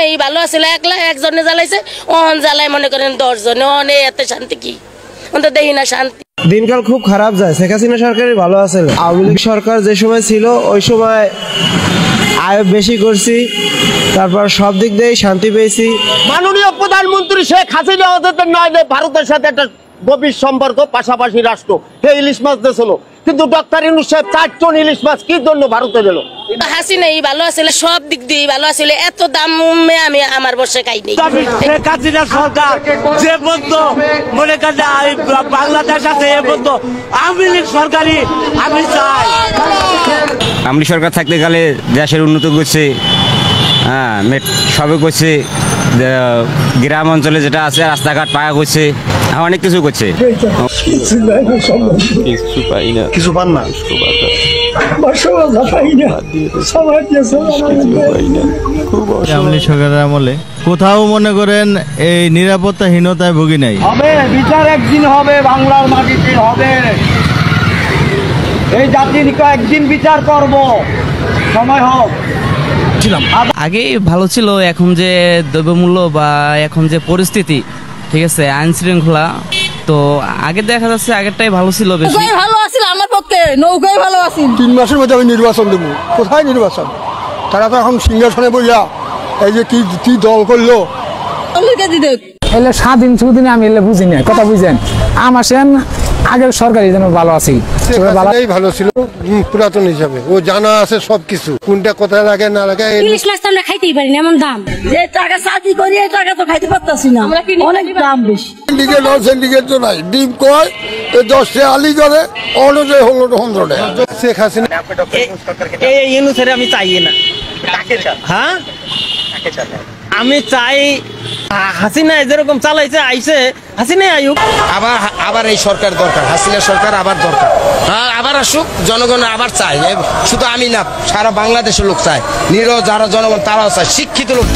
এই ভালো আছিল, একলা একজনে জ্বালাইছে, অহন জ্বালায় মনে করেন 10 জনে, অনে এত শান্তি কি অন্তত দেখি না শান্তি। দিনকাল খুব খারাপ যায়। শেখ হাসিনা সরকারই ভালো আছে। আওয়ামী লীগ সরকার যে সময় ছিল ওই সময় আয় বেশি করছি, তারপর সব দিক দিয়েই শান্তি পেয়েছি। মাননীয় প্রধানমন্ত্রী শেখ হাসিনা নয় যে ভারতের সাথে একটা গভীর সম্পর্ক, পাশাপাশি রাষ্ট্র, হে ইলিশ মাছ দিয়েছিল, কিন্তু ডক্টর ইউনূস সাহেব 4 টন ইলিশ মাছ কি জন্য ভারতে দিল? হাসিনা এই ভালো আছিল, সব দিক দিয়ে ভালো আছিল, এত দাম আমি আমার বর্ষে খাই নেই। শেখ হাসিনা সরকার যে বন্ধ মনে কাজে বাংলাদেশ আছে এ বন্ধ আওয়ামী লীগ সরকারই আমি চাই। আওয়ামী লীগ সরকার থাকতে গেলে দেশের উন্নতি করছে, হ্যাঁ সবে করছে, গ্রাম অঞ্চলে যেটা আছে রাস্তাঘাট পাকা করছে, অনেক কিছু করছে। কিছু পান না, আওয়ামী লীগ সরকারের আমলে কোথাও মনে করেন এই নিরাপত্তাহীনতায় ভুগি নাই। হবে বিচার, একদিন হবে, বাংলার মাটিতে হবে, এই জাতির একদিন বিচার করব, সময় হোক। আগে ভালো ছিল, এখন যে দ্রব্যমূল্য বা এখন যে পরিস্থিতি, ঠিক আছে, আইন শৃঙ্খলা, তো আগে দেখা যাচ্ছে আগেরটাই ভালো ছিল। বেশি ভালো আছিল আমার পক্ষে, নৌকাই ভালো আছিল। 3 মাসের মধ্যে আমি নির্বাচন দেবো, কোথায় নির্বাচন? তারা তো এখন সিংহাসনে বইয়া এই যে কি দল করলো। এলে স্বাধীন সুদিনে আমি এলে বুঝি না, কথা বুঝেন আমার সেন আগের সরকারি যেন ভালো আছিল, ভালো ছিল পুরাতন হিসাবে। ও জানা আছে সবকিছু, কোনটা কোথায় লাগে না লাগে। ইলিশ মাছ তো আমরা খাইতেই পারি না, এমন দাম। যে টাকা চাকরি করি এই টাকা তো খাইতে পারতাছি না, অনেক দাম বেশি। সিন্ডিকেট সিন্ডিকেট তো নাই, ডিম কয় 10 আলি করে অনুযায়ী হলো 100 টাকা। শেখ হাসিনা এই ইউনূসের আমি চাই না। হ্যাঁ আমি চাই হাসিনা যেরকম চালাইছে আইছে হাসিনা আয়ুক। আবার এই সরকার দরকার, হাসিনা সরকার আবার দরকার। হ্যাঁ আবার আসুক, জনগণ আবার চায়, শুধু আমি না সারা বাংলাদেশের লোক চায়, নিরহ যারা জনগণ তারাও চায়, শিক্ষিত লোক।